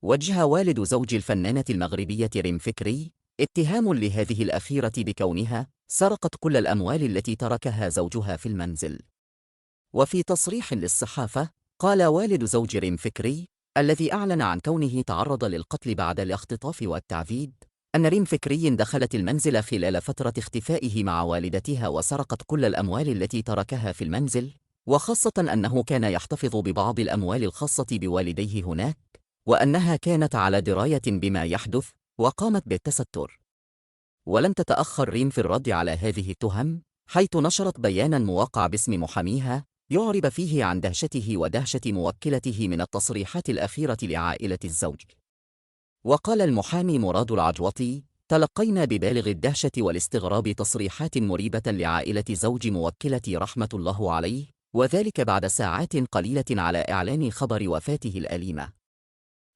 وجه والد زوج الفنانة المغربية ريم فكري اتهام لهذه الأخيرة بكونها سرقت كل الأموال التي تركها زوجها في المنزل. وفي تصريح للصحافة، قال والد زوج ريم فكري الذي أعلن عن كونه تعرض للقتل بعد الاختطاف والتعذيب أن ريم فكري دخلت المنزل خلال فترة اختفائه مع والدتها وسرقت كل الأموال التي تركها في المنزل، وخاصة أنه كان يحتفظ ببعض الأموال الخاصة بوالديه هناك، وأنها كانت على دراية بما يحدث وقامت بالتستر. ولم تتأخر ريم في الرد على هذه التهم، حيث نشرت بياناً موقع باسم محاميها يعرب فيه عن دهشته ودهشة موكلته من التصريحات الأخيرة لعائلة الزوج. وقال المحامي مراد العجوطي: تلقينا ببالغ الدهشة والاستغراب تصريحات مريبة لعائلة زوج موكلتي رحمة الله عليه، وذلك بعد ساعات قليلة على إعلان خبر وفاته الأليمة.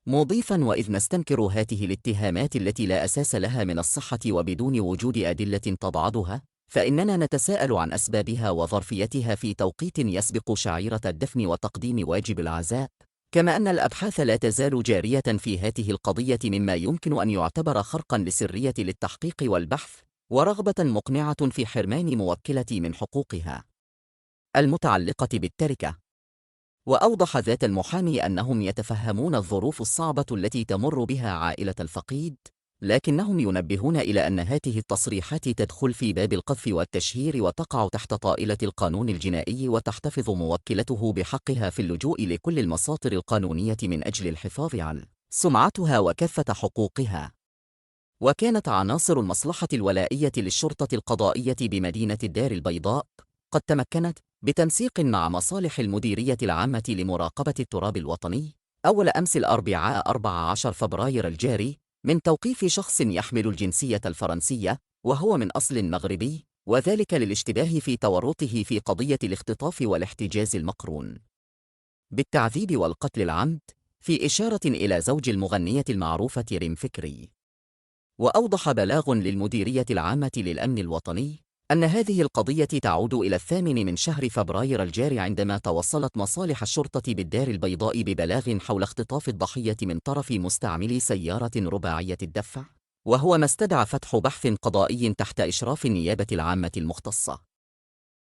مضيفاً: وإذ نستنكر هذه الاتهامات التي لا أساس لها من الصحة وبدون وجود أدلة تضعضها، فإننا نتساءل عن أسبابها وظرفيتها في توقيت يسبق شعيرة الدفن وتقديم واجب العزاء، كما أن الأبحاث لا تزال جارية في هذه القضية، مما يمكن أن يعتبر خرقاً لسرية للتحقيق والبحث ورغبة مقنعة في حرمان موكلتي من حقوقها المتعلقة بالتركة. وأوضح ذات المحامي أنهم يتفهمون الظروف الصعبة التي تمر بها عائلة الفقيد، لكنهم ينبهون إلى أن هذه التصريحات تدخل في باب القذف والتشهير وتقع تحت طائلة القانون الجنائي، وتحتفظ موكلته بحقها في اللجوء لكل المساطر القانونية من أجل الحفاظ على سمعتها وكافة حقوقها. وكانت عناصر المصلحة الولائية للشرطة القضائية بمدينة الدار البيضاء قد تمكنت بتنسيق مع مصالح المديرية العامة لمراقبة التراب الوطني أول أمس الأربعاء 14 فبراير الجاري من توقيف شخص يحمل الجنسية الفرنسية وهو من أصل مغربي، وذلك للاشتباه في تورطه في قضية الاختطاف والاحتجاز المقرون بالتعذيب والقتل العمد، في إشارة إلى زوج المغنية المعروفة ريم فكري. وأوضح بلاغ للمديرية العامة للأمن الوطني أن هذه القضية تعود إلى 8 من شهر فبراير الجاري، عندما توصلت مصالح الشرطة بالدار البيضاء ببلاغ حول اختطاف الضحية من طرف مستعملي سيارة رباعية الدفع، وهو ما استدعى فتح بحث قضائي تحت إشراف النيابة العامة المختصة.